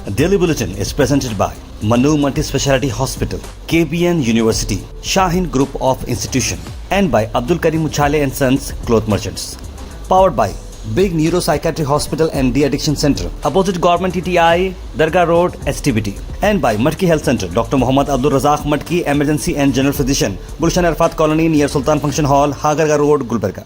Daily Bulletin is presented by Manu Multi-Speciality Hospital, KBN University, Shaheen Group of Institution, and by Abdul Karim Uchale and Sons Cloth Merchants. Powered by Big Neuropsychiatry Hospital and De-Addiction Center, opposite Government TTI, Dargah Road, STBT. And by Matki Health Center, Dr. Muhammad Abdul Razak Matki, Emergency and General Physician, Gulshan Arfat Colony near Sultan Function Hall, Hagarga Road, Gulbarga.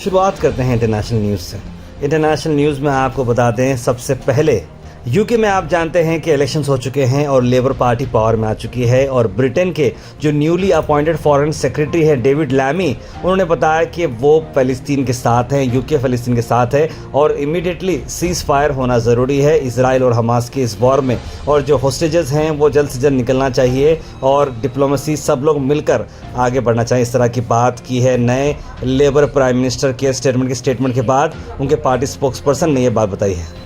शुरुआत करते हैं international news से। International news में आपको बता दें, सबसे पहले यूके में आप जानते हैं कि इलेक्शंस हो चुके हैं और लेबर पार्टी पावर में आ चुकी है। और ब्रिटेन के जो न्यूली अपॉइंटेड फॉरेन सेक्रेटरी है डेविड लैमी, उन्होंने बताया कि वो फ़लस्तीन के साथ हैं, यूके फ़लस्तीन के साथ है और इमीडिएटली सीज़ फायर होना ज़रूरी है इसराइल और हमास के इस वॉर में। और जो होस्टेजेस हैं वो जल्द से जल्द निकलना चाहिए और डिप्लोमेसी सब लोग मिलकर आगे बढ़ना चाहिए। इस तरह की बात की है नए लेबर प्राइम मिनिस्टर के स्टेटमेंट के बाद उनके पार्टी स्पोक्स पर्सन ने ये बात बताई है।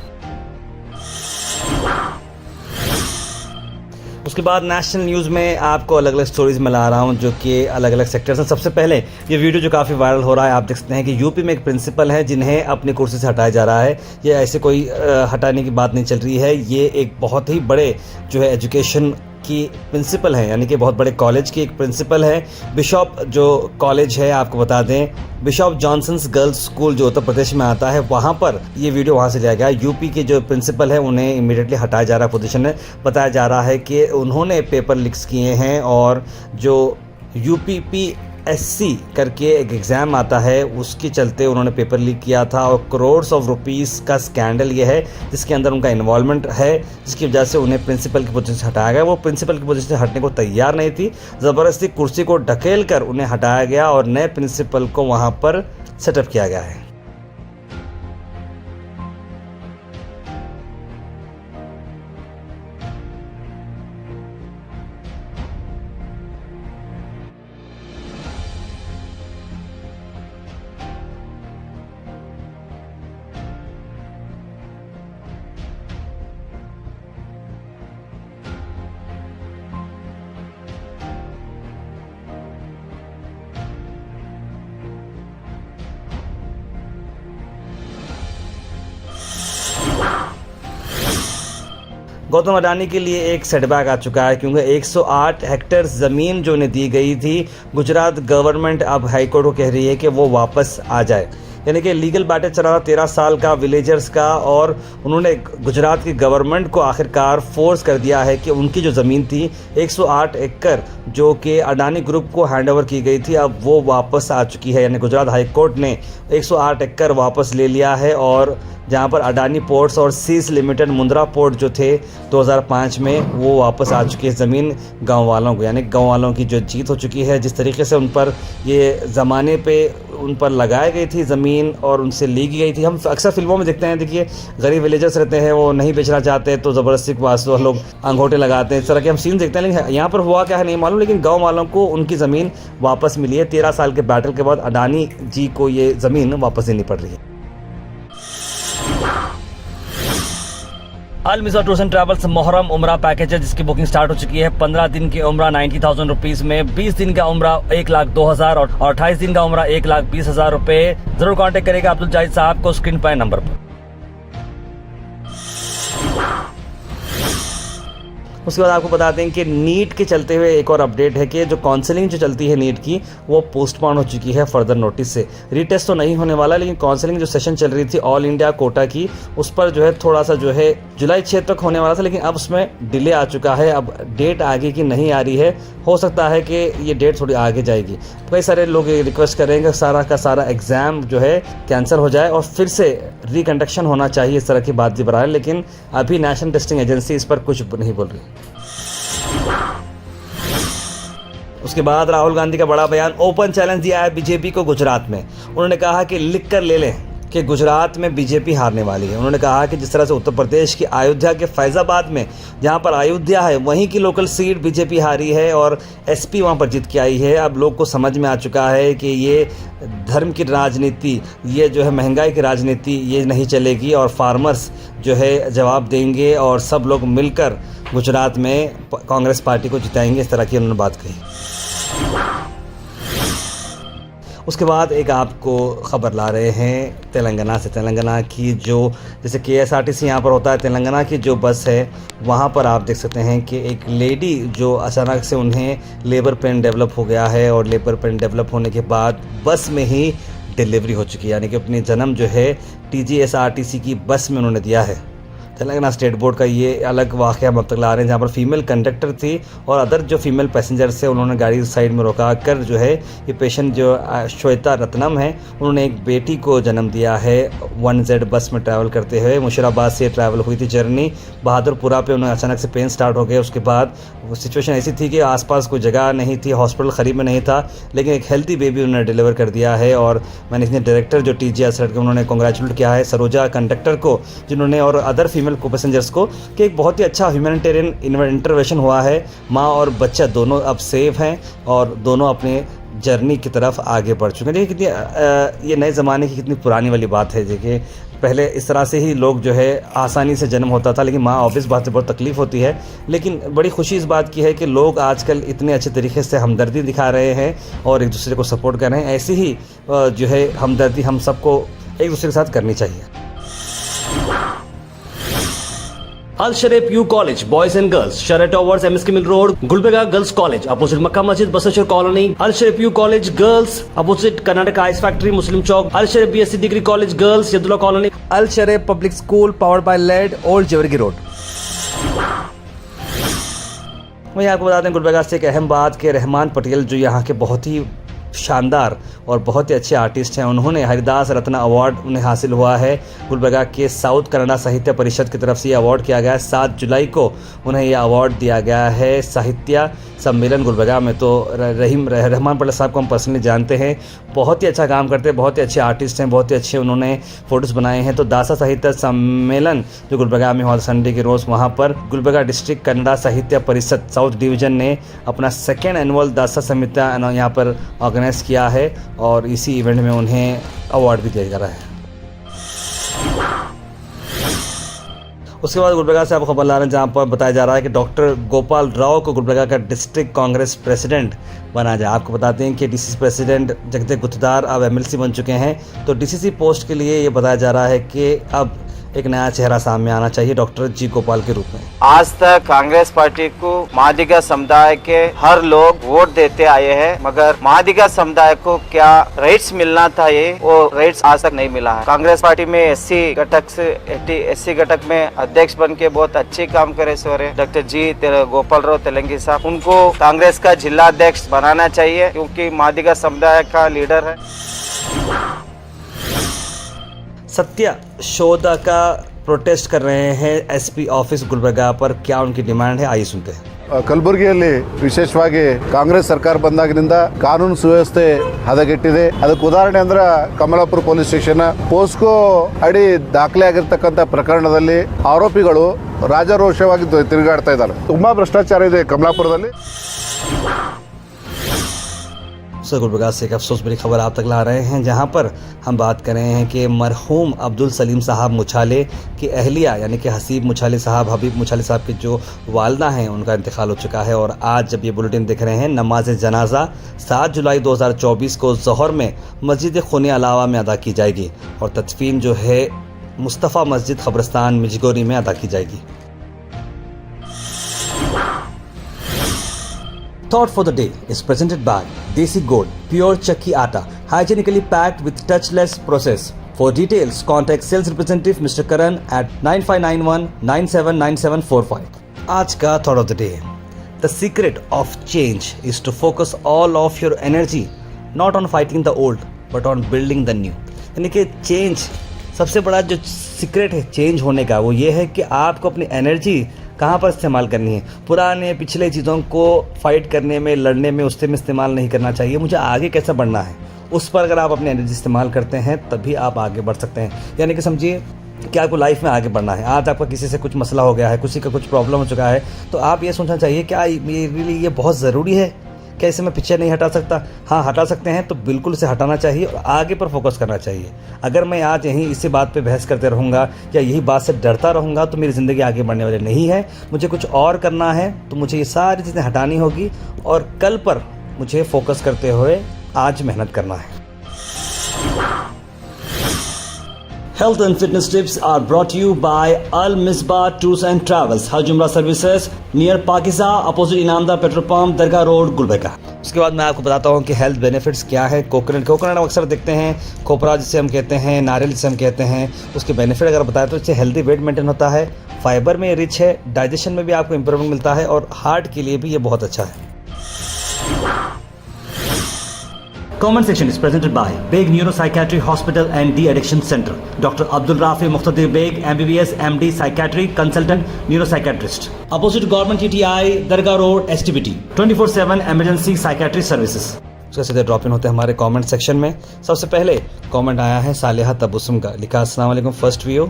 उसके बाद नेशनल न्यूज़ में आपको अलग अलग स्टोरीज़ में ला रहा हूँ जो कि अलग अलग सेक्टर्स हैं। सबसे पहले ये वीडियो जो काफ़ी वायरल हो रहा है, आप देख सकते हैं कि यूपी में एक प्रिंसिपल है जिन्हें अपनी कुर्सी से हटाया जा रहा है। ये ऐसे कोई हटाने की बात नहीं चल रही है, ये एक बहुत ही बड़े जो है एजुकेशन की प्रिंसिपल है, यानी कि बहुत बड़े कॉलेज की एक प्रिंसिपल है। बिशॉप जो कॉलेज है, आपको बता दें बिशॉप जॉनसन्स गर्ल्स स्कूल जो उत्तर प्रदेश में आता है, वहाँ पर ये वीडियो वहाँ से लिया गया। यूपी के जो प्रिंसिपल है उन्हें इमीडिएटली हटाया जा रहा है पोजीशन में। बताया जा रहा है कि उन्होंने पेपर लीक्स किए हैं और जो UPPSC करके एक एग्ज़ाम आता है उसके चलते उन्होंने पेपर लीक किया था और करोड्स ऑफ रुपीस का स्कैंडल ये है जिसके अंदर उनका इन्वॉल्वमेंट है, जिसकी वजह से उन्हें प्रिंसिपल की पोजीशन से हटाया गया। वो प्रिंसिपल की पोजीशन से हटने को तैयार नहीं थी, ज़बरदस्ती कुर्सी को ढकेल कर उन्हें हटाया गया और नए प्रिंसिपल को वहाँ पर सेटअप किया गया है। गौतम अडानी के लिए एक सेटबैक आ चुका है क्योंकि 108 हेक्टेयर ज़मीन जो उन्हें दी गई थी, गुजरात गवर्नमेंट अब हाईकोर्ट को कह रही है कि वो वापस आ जाए। यानी कि लीगल बैटल चला रहा 13 साल का विलेजर्स का और उन्होंने गुजरात की गवर्नमेंट को आखिरकार फोर्स कर दिया है कि उनकी जो ज़मीन थी 108 एकड़ जो कि अडानी ग्रुप को हैंडओवर की गई थी, अब वो वापस आ चुकी है। यानी गुजरात हाई कोर्ट ने 108 एकड़ वापस ले लिया है और जहां पर अडानी पोर्ट्स और सीज लिमिटेड मुंद्रा पोर्ट जो थे 2005 में, वो वापस आ चुकी है ज़मीन गांव वालों को। यानी गांव वालों की जो जीत हो चुकी है। जिस तरीके से उन पर ये ज़माने पे उन पर लगाई गई थी ज़मीन और उनसे ली गई थी। हम अक्सर फिल्मों में देखते हैं, देखिए गरीब विलेजर्स रहते हैं, वो नहीं बेचना चाहते तो ज़बरदस्ती वास्तव लोग अंगूठे लगाते हैं, इस तरह के हम सीन देखते हैं। लेकिन यहाँ पर हुआ क्या है नहीं मालूम, लेकिन गाँव वालों को उनकी ज़मीन वापस मिली है। 13 साल के बैटल के बाद अडानी जी को ये ज़मीन वापस देनी पड़ रही है। अल मिज़ा टूर्स एंड ट्रैवल्स मोहर्रम उम्रा पैकेज है जिसकी बुकिंग स्टार्ट हो चुकी है। 15 दिन की उम्रा 90,000 रुपीज़ में, 20 दिन का उम्रा 1,02,000 और 28 दिन का उम्रा 1,20,000 रुपये। जरूर कांटेक्ट करेगा अब्दुल जाहिद साहब को स्क्रीन पर नंबर पर। उसके बाद आपको बता दें कि नीट के चलते हुए एक और अपडेट है कि जो काउंसलिंग जो चलती है नीट की वो पोस्टपोन हो चुकी है फर्दर नोटिस से। रीटेस्ट तो नहीं होने वाला, लेकिन काउंसलिंग जो सेशन चल रही थी ऑल इंडिया कोटा की, उस पर जो है थोड़ा सा जो है जुलाई 6 तक होने वाला था, लेकिन अब उसमें डिले आ चुका है। अब डेट आगे की नहीं आ रही है, हो सकता है कि ये डेट थोड़ी आगे जाएगी। कई सारे लोग रिक्वेस्ट करेंगे सारा का सारा एग्ज़ाम जो है कैंसिल हो जाए और फिर से रिकंडक्शन होना चाहिए, इस तरह की बात भी बता रहे हैं, लेकिन अभी नेशनल टेस्टिंग एजेंसी इस पर कुछ नहीं बोल रही। उसके बाद राहुल गांधी का बड़ा बयान, ओपन चैलेंज दिया है बीजेपी को गुजरात में। उन्होंने कहा कि लिख कर ले लें कि गुजरात में बीजेपी हारने वाली है। उन्होंने कहा कि जिस तरह से उत्तर प्रदेश की अयोध्या के फैज़ाबाद में, जहां पर अयोध्या है, वहीं की लोकल सीट बीजेपी हारी है और एसपी वहां पर जीत के आई है। अब लोग को समझ में आ चुका है कि ये धर्म की राजनीति, ये जो है महंगाई की राजनीति, ये नहीं चलेगी और फार्मर्स जो है जवाब देंगे और सब लोग मिलकर गुजरात में कांग्रेस पार्टी को जिताएंगे, इस तरह की उन्होंने बात कही। उसके बाद एक आपको ख़बर ला रहे हैं तेलंगाना से। तेलंगाना की जो जैसे KSRTC यहाँ पर होता है, तेलंगाना की जो बस है वहाँ पर आप देख सकते हैं कि एक लेडी जो अचानक से उन्हें लेबर पेन डेवलप हो गया है और लेबर पेन डेवलप होने के बाद बस में ही डिलीवरी हो चुकी है, यानी कि अपनी जन्म जो है TGSRTC की बस में उन्होंने दिया है। तेलंगाना स्टेट बोर्ड का ये अलग वाक़या हम अब तक ला रहे हैं, जहाँ पर फीमेल कंडक्टर थी और अदर जो फीमेल पैसेंजर्स थे उन्होंने गाड़ी साइड में रोका कर जो है ये पेशेंट जो श्वेता रत्नम है उन्होंने एक बेटी को जन्म दिया है। 1Z बस में ट्रैवल करते हुए मुशीराबाद से ट्रैवल हुई थी जर्नी, बहादुरपुरा पे उन्हें अचानक से पेन स्टार्ट हो गए। उसके बाद सिचुएशन ऐसी थी कि आसपास कोई जगह नहीं थी, हॉस्पिटल करीब में नहीं था, लेकिन एक हेल्थी बेबी उन्होंने डिलीवर कर दिया है। और मैनेजिंग डायरेक्टर जो TGSRTC के उन्होंने कॉन्ग्रेचुलेट किया है सरोजा कंडक्टर को, जिन्होंने और अदर फीमेल को पैसेंजर्स को, कि एक बहुत ही अच्छा ह्यूमैनिटेरियन इंटरवेंशन हुआ है। माँ और बच्चा दोनों अब सेफ हैं और दोनों अपने जर्नी की तरफ आगे बढ़ चुके हैं। देखिए कितनी ये नए ज़माने की कितनी पुरानी वाली बात है। देखिए पहले इस तरह से ही लोग जो है आसानी से जन्म होता था, लेकिन माँ ऑब्वियस बात से बहुत तकलीफ़ होती है, लेकिन बड़ी खुशी इस बात की है कि लोग आजकल इतने अच्छे तरीके से हमदर्दी दिखा रहे हैं और एक दूसरे को सपोर्ट कर रहे हैं। ऐसी ही जो है हमदर्दी हम सबको एक दूसरे के साथ करनी चाहिए। Al Sharif U college boys and girls, शरय towers, MSK mill road, Gulbarga girls college opposite Makka Masjid, Basaveshwar colony. Al Sharif U college girls opposite Karnataka ice factory, Muslim Chowk. Al Sharif BSc degree college girls, Yadulla colony. Al Sharif public school powered by lead, old Jewargi road. वहीं आपको बता दें गुलबर्गा से एक अहम बात कि रहमान पटेल जो यहाँ के बहुत ही शानदार और बहुत ही अच्छे आर्टिस्ट हैं, उन्होंने हरिदास रत्न अवार्ड उन्हें हासिल हुआ है। गुलबर्गा के साउथ कन्नड़ा साहित्य परिषद की तरफ से ये अवार्ड किया गया है। 7 जुलाई को उन्हें ये अवार्ड दिया गया है साहित्य सम्मेलन गुलबर्गा में। तो रहमान पटेल साहब को हम पर्सनली जानते हैं, बहुत ही अच्छा काम करते हैं, बहुत ही अच्छे आर्टिस्ट हैं, बहुत ही अच्छे उन्होंने फ़ोटोज़ बनाए हैं। तो दासा साहित्य सम्मेलन जो गुलबर्गा में हुआ संडे के रोज़, वहाँ पर गुलबर्गा डिस्ट्रिक्ट कन्नड़ा साहित्य परिषद साउथ डिवीज़न ने अपना 2nd एनुअल दासा समिति यहाँ पर ऑर्गेनाइज किया है और इसी इवेंट में उन्हें अवार्ड भी दिया जा रहा है। उसके बाद गुलबर्गा से आपको खबर ला रहे हैं जहाँ पर बताया जा रहा है कि डॉक्टर गोपाल राव को गुलबर्गा का डिस्ट्रिक्ट कांग्रेस प्रेसिडेंट बनाया जाए। आपको बताते हैं कि DCC प्रेसिडेंट जगदेव गुत्तदार अब MLC बन चुके हैं। तो DCC पोस्ट के लिए ये बताया जा रहा है कि अब एक नया चेहरा सामने आना चाहिए डॉक्टर जी गोपाल के रूप में। आज तक कांग्रेस पार्टी को मादिगा समुदाय के हर लोग वोट देते आए हैं, मगर मादिगा समुदाय को क्या राइट्स मिलना था वो राइट्स आज तक नहीं मिला है। कांग्रेस पार्टी में SC घटक में अध्यक्ष बन के बहुत अच्छे काम करे सोरे डॉक्टर जी गोपाल राव तेलंगी साहब, उनको कांग्रेस का जिला अध्यक्ष बनाना चाहिए क्योंकि मादिगा समुदाय का लीडर है। सत्य शोधा का प्रोटेस्ट कर रहे हैं SP ऑफिस गुलबर्गा पर, क्या उनकी डिमांड है आइए सुनते हैं। ಕಲಬುರಗಿಯಲ್ಲಿ ವಿಶೇಷವಾಗಿ ಕಾಂಗ್ರೆಸ್ ಸರ್ಕಾರ ಬಂದಾಗಿನಿಂದ ಕಾನೂನು ಸುವ್ಯವಸ್ಥೆ ಹದಗೆಟ್ಟಿದೆ. ಅದಕ್ಕೆ ಉದಾಹರಣೆ ಅಂದ್ರೆ ಕಮಲಾಪುರ ಪೊಲೀಸ್ ಸ್ಟೇಷನ್ ಪೋಸ್ಕೋ ಅಡಿ ದಾಖಲೆ ಆಗಿರ್ತಕ್ಕಂಥ ಪ್ರಕರಣದಲ್ಲಿ ಆರೋಪಿಗಳು ರಾಜಾರೋಷವಾಗಿ ತಿರುಗಾಡ್ತಾ ಇದ್ದಾರೆ. ತುಂಬಾ ಭ್ರಷ್ಟಾಚಾರ ಇದೆ ಕಮಲಾಪುರದಲ್ಲಿ। गुलबर्गा से एक अफसोस भरी खबर आप तक ला रहे हैं, जहां पर हम बात कर रहे हैं कि मरहूम अब्दुल सलीम साहब मुछाले की अहलिया यानी कि हबीब मुछाले साहब की जो वालदा हैं उनका इंतकाल हो चुका है। और आज जब ये बुलेटिन देख रहे हैं, नमाज जनाजा 7 जुलाई 2024 को ज़ोहर में मस्जिद खूनी अलावा में अदा की जाएगी और तदफीन जो है मुस्तफ़ा मस्जिद खबरस्तान मिजगोरी में अदा की जाएगी। Thought for the day is presented by Desi Gold, pure chakki atta, hygienically packed with touchless process. For details, contact sales representative Mr. Karan at 9591979745. आज का thought of the day. The secret of change is to focus all of your energy not on fighting the old but on building the new. यानी कि change सबसे बड़ा जो secret है change होने का वो ये है कि आपको अपनी एनर्जी कहाँ पर इस्तेमाल करनी है। पुराने पिछले चीज़ों को फाइट करने में, लड़ने में, उससे में इस्तेमाल नहीं करना चाहिए। मुझे आगे कैसे बढ़ना है उस पर अगर आप अपनी एनर्जी इस्तेमाल करते हैं तभी आप आगे बढ़ सकते हैं। यानी कि समझिए कि आपको लाइफ में आगे बढ़ना है। आज आपका किसी से कुछ मसला हो गया है, किसी का कुछ प्रॉब्लम हो चुका है, तो आप ये सोचना चाहिए क्या मेरे लिए ये बहुत ज़रूरी है, क्या इसे मैं पीछे नहीं हटा सकता? हाँ, हटा सकते हैं तो बिल्कुल इसे हटाना चाहिए और आगे पर फोकस करना चाहिए। अगर मैं आज यहीं इसी बात पे बहस करते रहूँगा या यही बात से डरता रहूँगा तो मेरी ज़िंदगी आगे बढ़ने वाली नहीं है। मुझे कुछ और करना है तो मुझे ये सारी चीज़ें हटानी होगी और कल पर मुझे फोकस करते हुए आज मेहनत करना है। Health and fitness tips are brought to you by Al Misbah Tours and Travels, Hajj Umrah Services near Pakiza, opposite Inamda Petrol Pump, Dargah Road, Gulbarga. उसके बाद मैं आपको बताता हूँ कि हेल्थ बेनिफिट्स क्या है। कोकोनट हम अक्सर देखते हैं, खोपरा जिसे हम कहते हैं, नारियल जिसे हम कहते हैं, उसके बेनिफिट अगर बताएं तो इससे हेल्दी वेट मेंटेन होता है, फाइबर में रिच है, डाइजेशन में भी आपको इंप्रूवमेंट मिलता है और हार्ट के लिए भी ये बहुत अच्छा है। Comment section is presented by Beg Neuropsychiatry Hospital and De-Addiction Center. Dr. Abdul Rafi Muqtadir Beg, MBBS, MD, Psychiatry, Consultant, Neuropsychiatrist. Opposite Government TTI, Dargah Road, STBT. 24/7 Emergency Psychiatry Services. उसके सीधे drop in होते हैं हमारे comment section में। सबसे पहले comment आया है सालिहा तबस्सुम का, लिखा अस्सलाम वालेकुम फर्स्ट व्यू।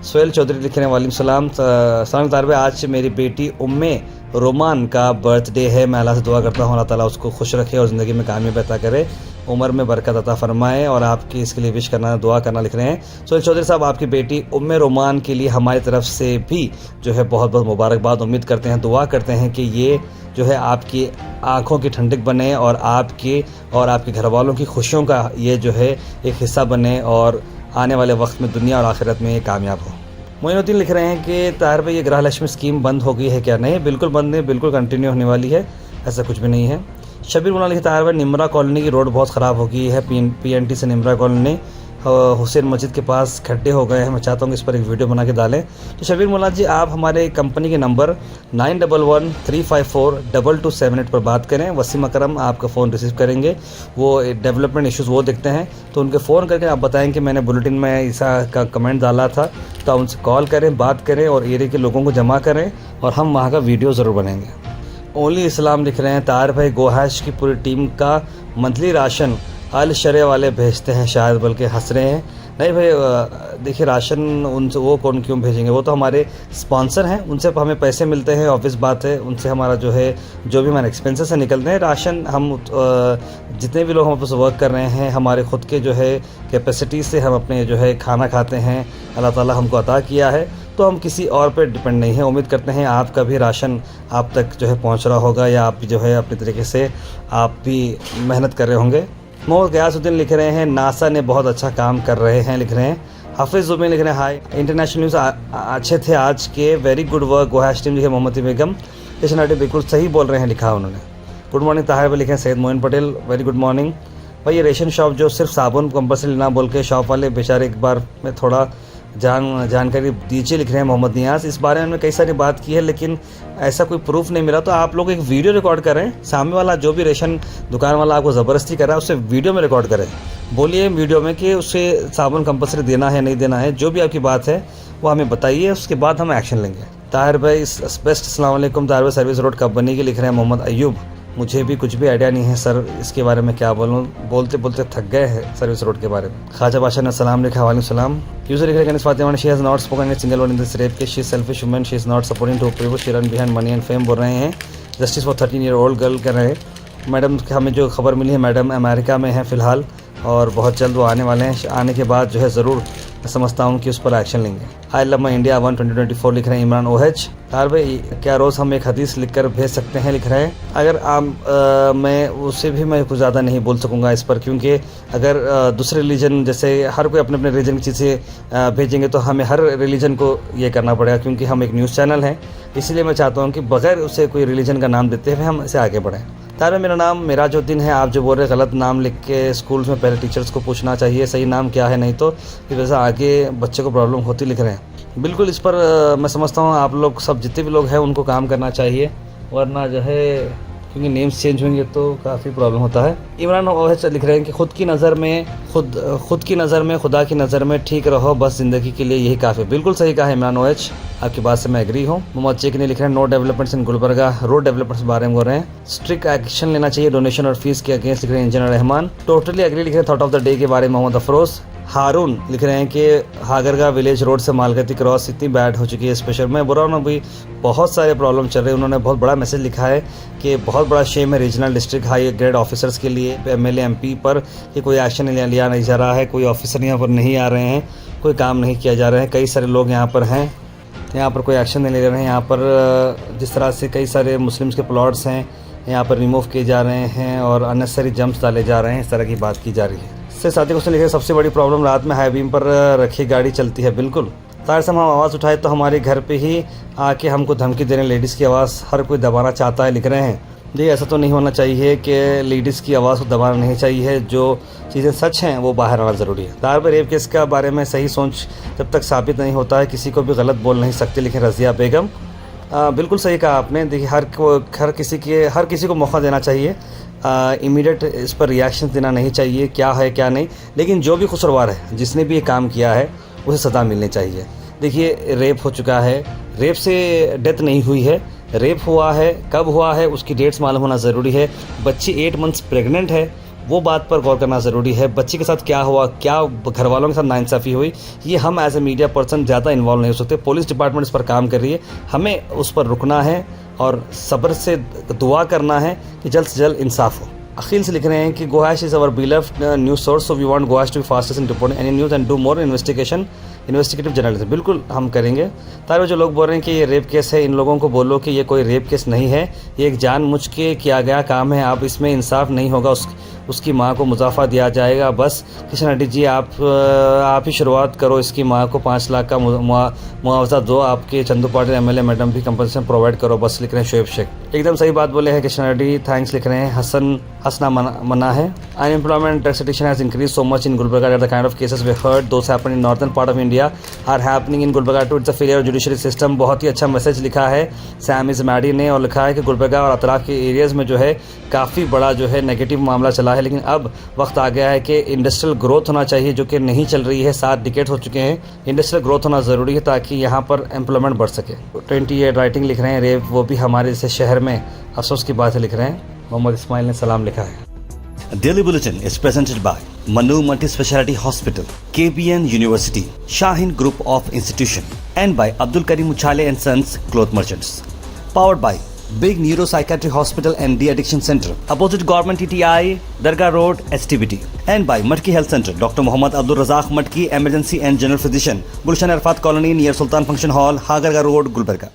सोहेल चौधरी लिखने वालेकुम सलाम। सलाम तारबे, आज मेरी बेटी उम्मे रोमान का बर्थडे है। मैं अल्लाह से दुआ करता हूँ अल्लाह ताला उसको खुश रखे और ज़िंदगी में कामयाबी अता करे, उम्र में बरकत अता फरमाए और आपकी इसके लिए विश करना, दुआ करना लिख रहे हैं। सोहेल चौधरी साहब, आपकी बेटी उम्मे रोमान के लिए हमारी तरफ से भी जो है बहुत बहुत मुबारकबाद। उम्मीद करते हैं, दुआ करते हैं कि ये जो है आपकी आँखों की ठंडक बने और आपके घर वालों की खुशियों का ये जो है एक हिस्सा बने और आने वाले वक्त में दुनिया और आखिरत में ये कामयाब हो। मोइनुद्दीन लिख रहे हैं कि ताहिर भाई ये गृह लक्ष्मी स्कीम बंद हो गई है क्या? नहीं, बिल्कुल बंद नहीं, बिल्कुल कंटिन्यू होने वाली है, ऐसा कुछ भी नहीं है। शबीर मुला लिखे, ताहिर भाई निमरा कॉलोनी की रोड बहुत ख़राब हो गई है, PNT से निमरा कॉलोनी हुसैन मस्जिद के पास खड्डे हो गए हैं। मैं चाहता हूँ कि इस पर एक वीडियो बना के डालें। तो शबीर मुला जी, आप हमारे कंपनी के नंबर 9113542278 पर बात करें। वसीम अकरम आपका फ़ोन रिसीव करेंगे, वो डेवलपमेंट इश्यूज़ वो देखते हैं, तो उनके फ़ोन करके आप बताएं कि मैंने बुलेटिन में ऐसा का कमेंट डाला था, तो आप उनसे कॉल करें, बात करें और एरिया के लोगों को जमा करें और हम वहाँ का वीडियो ज़रूर बनाएंगे। ओनली इस्लाम लिख रहे हैं, ताहिर भाई गोहैश की पूरी टीम का मंथली राशन अल शरे वाले भेजते हैं शायद, बल्कि हंस रहे हैं। नहीं भाई, देखिए राशन उनसे वो कौन क्यों भेजेंगे, वो तो हमारे स्पॉन्सर हैं, उनसे हमें पैसे मिलते हैं, ऑब्वियस बात है, उनसे हमारा जो है जो भी हमारे एक्सपेंसेस से निकलते हैं। राशन हम जितने भी लोग हमारे पास वर्क कर रहे हैं, हमारे ख़ुद के जो है कैपेसिटी से हम अपने जो है खाना खाते हैं, अल्लाह ताला हमको अता किया है, तो हम किसी और पे डिपेंड नहीं है। उम्मीद करते हैं आपका भी राशन आप तक जो है पहुँच रहा होगा या आप जो है अपने तरीके से आप भी मेहनत कर रहे होंगे। मोहम्मद गयासुद्दीन लिख रहे हैं, नासा ने बहुत अच्छा काम कर रहे हैं, लिख रहे हैं। हाफिज़ जुबैन लिख रहे हैं, हाय इंटरनेशनल न्यूज़ अच्छे थे आज के, वेरी गुड वर्क गोहैश टीम, लिखे मोहम्मद बेगम। किशन बिल्कुल सही बोल रहे हैं, लिखा उन्होंने। गुड मॉर्निंग ताहिर भाई, लिखे हैं Syed Moin Patel, very good morning भाई। ये रेशन शॉप जो सिर्फ साबुन कंपल्सरी लेना बोल के शॉप वाले बेचारे एक बार में थोड़ा जानकारी दीजिए, लिख रहे हैं मोहम्मद नियाज़। इस बारे में हमने कई सारी बात की है लेकिन ऐसा कोई प्रूफ नहीं मिला, तो आप लोग एक वीडियो रिकॉर्ड करें, सामने वाला जो भी रेशन दुकान वाला आपको ज़बरदस्ती कर रहा है उसे वीडियो में रिकॉर्ड करें, बोलिए वीडियो में कि उसे साबुन कंपल्सरी देना है नहीं देना है, जो भी आपकी बात है वो हमें बताइए, उसके बाद हम एक्शन लेंगे। ताहिर भाई बेस्ट अस्सलाम वालेकुम, ताहिर भाई सर्विस रोड कब बनेगी, लिख रहे हैं मोहम्मद अयूब। मुझे भी कुछ भी आइडिया नहीं है सर, इसके बारे में क्या बोलूँ, बोलते बोलते थक गए हैं सर्विस रोड के बारे में। ख्वाजा बादशाह ने सलाम लिखा, वालेकुम सलाम। यूजर लिख रहे हैं Fatima, she has not spoken a single word in this rape case, she is selfish woman, she is not supporting to people, she run behind money and fame, बोल रहे हैं justice for 13 year old girl कर रहे हैं। Madam हमें जो खबर मिली है, मैडम अमेरिका में है फ़िलहाल और बहुत जल्द वो आने वाले हैं, आने के बाद जो है ज़रूर मैं समझता हूँ कि उस पर एक्शन लेंगे। आई लव माई इंडिया 1-2024 लिख रहे हैं इमरान OH। तार भाई क्या रोज़ हम एक हदीस लिखकर भेज सकते हैं, लिख रहे हैं। अगर मैं उससे भी मैं कुछ ज़्यादा नहीं बोल सकूँगा इस पर, क्योंकि अगर दूसरे रिलीजन जैसे हर कोई अपने अपने रिलीजन की चीज़ें भेजेंगे तो हमें हर रिलीजन को ये करना पड़ेगा, क्योंकि हम एक न्यूज़ चैनल हैं। इसलिए मैं चाहता हूँ कि बगैर उसे कोई रिलीजन का नाम देते हुए हम इसे आगे बढ़ें। तार मेरा नाम मिराजुद्दीन है, आप जो बोल रहे हैं गलत नाम लिख के स्कूल्स में पहले टीचर्स को पूछना चाहिए सही नाम क्या है, नहीं तो इस वजह से आगे बच्चे को प्रॉब्लम होती, लिख रहे हैं। बिल्कुल इस पर मैं समझता हूँ आप लोग सब जितने भी लोग हैं उनको काम करना चाहिए, वरना जो है क्योंकि नेम्स चेंज होंगे तो काफ़ी प्रॉब्लम होता है। इमरान OH लिख रहे हैं कि खुद की नज़र में खुदा की नज़र में ठीक रहो, बस ज़िंदगी के लिए यही काफ़ी। बिल्कुल सही कहा है इमरान OH, आपकी बात से मैं एग्री हूँ। मोहम्मद चेक ने लिख रहे हैं, no developments in Gulbarga, road developments के बारे में बोल रहे हैं, स्ट्रिक्ट एक्शन लेना चाहिए डोनेशन और फीस के अगेंस्ट, लिख रहे हैं इंजीनियर रहमान। टोटली एग्री लिख रहे हैं थॉट ऑफ द डे के बारे में मोहम्मद अफरोज़। हारून लिख रहे हैं कि हागरगा विलेज रोड से मालगती क्रॉस इतनी बैड हो चुकी है, स्पेशल मैं बोल रहा हूँ ना भाई, बहुत सारे प्रॉब्लम चल रहे हैं। उन्होंने बहुत बड़ा मैसेज लिखा है कि बहुत बड़ा शेम है regional district high grade officers के लिए, MLA MP पर कि कोई एक्शन लिया नहीं जा रहा है, कोई ऑफिसर यहाँ पर नहीं आ रहे हैं, कोई काम नहीं किया जा रहा है। कई सारे लोग यहाँ पर हैं, यहाँ पर कोई एक्शन नहीं ले रहे हैं। यहाँ पर जिस तरह से कई सारे मुस्लिम्स के प्लॉट्स हैं यहाँ पर रिमूव किए जा रहे हैं और अननेसेसरी जंप्स डाले जा रहे हैं, इस तरह की बात की जा रही है। से साथी क्वेश्चन लिखे, सबसे बड़ी प्रॉब्लम रात में हाई बीम पर रखी गाड़ी चलती है। बिल्कुल तार से हम आवाज़ उठाए तो हमारे घर पे ही आके हमको धमकी दे रहे हैं। लेडीज़ की आवाज़ हर कोई दबाना चाहता है, लिख रहे हैं। जी ऐसा तो नहीं होना चाहिए कि लेडीज़ की आवाज़ को दबाना नहीं चाहिए। जो चीज़ें सच हैं वो बाहर आना ज़रूरी है। तार पर रेप केस का बारे में सही सोच जब तक साबित नहीं होता है किसी को भी गलत बोल नहीं सकते, लिखे रज़िया बेगम। बिल्कुल सही कहा आपने। देखिए हर किसी को मौका देना चाहिए, इमीडिएट इस पर रिएक्शन देना नहीं चाहिए, क्या है क्या नहीं। लेकिन जो भी कसूरवार है, जिसने भी ये काम किया है, उसे सज़ा मिलनी चाहिए। देखिए रेप हो चुका है, रेप से डेथ नहीं हुई है, रेप हुआ है, कब हुआ है उसकी डेट्स मालूम होना ज़रूरी है। बच्ची 8 मंथ्स प्रेग्नेंट है, वो बात पर गौर करना ज़रूरी है। बच्ची के साथ क्या हुआ, क्या घर वालों के साथ नाइंसाफ़ी हुई, ये हम एज ए मीडिया पर्सन ज़्यादा इन्वॉल्व नहीं हो सकते। पुलिस डिपार्टमेंट इस पर काम कर रही है, हमें उस पर रुकना है और सब्र से दुआ करना है कि जल्द से जल्द इंसाफ हो। अखिल से लिख रहे हैं कि गोहाश is our beloved news source, so we want गोहाश to be fastest in reporting any news and do more investigative journalism. बिल्कुल हम करेंगे। तार जो लोग बोल रहे हैं कि ये रेप केस है, इन लोगों को बोलो कि ये कोई रेप केस नहीं है, ये एक जानबूझ के किया गया काम है। अब इसमें इंसाफ नहीं होगा, उसकी माँ को मुजाफा दिया जाएगा। बस किशन रेड्डी जी आप ही शुरुआत करो, इसकी माँ को 5 लाख का मुआवजा दो, आपके चंदू पाटिल एमएलए मैडम भी कंपनसेशन प्रोवाइड करो। बस लिख रहे हैं शोएब शेख। एकदम सही बात बोले हैं किशन रेड्डी, थैंक्स लिख रहे हैं। हंसना मना है। Unemployment taxation has increase so much in Gulbarga that the kind of cases we heard those happen in northern part of India are happening in Gulbarga too. It's a failure of judiciary system. बहुत ही अच्छा message लिखा है Sam is Maddie ने, और लिखा है कि गुलबर्गा और अतराफ के एरियाज़ में जो है काफ़ी बड़ा जो है नेगेटिव मामला चला है। लेकिन अब वक्त आ गया है कि इंडस्ट्रियल ग्रोथ होना चाहिए, जो कि नहीं चल रही है। 7 डिकेड हो चुके हैं। इंडस्ट्रियल ग्रोथ होना ज़रूरी है ताकि यहाँ पर एम्प्लॉयमेंट बढ़ सके। 28 राइटिंग लिख रहे हैं, रेप वो भी हमारे जैसे शहर में अफसोस की बात है, लिख रहे हैं। मोहम्मद इस्माइल ने सलाम लिखा है। Daily Bulletin is presented by Manu Multi-Speciality Hospital, KBN University, Shaheen Group of Institution, and by Abdul Karim Uchale and Sons Cloth Merchants. Powered by Big Neuropsychiatry Hospital and De-Addiction Center, opposite Government TTI, Dargah Road, STBT. And by Matki Health Center, Dr. Muhammad Abdul Razak Matki, Emergency and General Physician, Gulshan Arfat Colony near Sultan Function Hall, Hagarga Road, Gulbarga.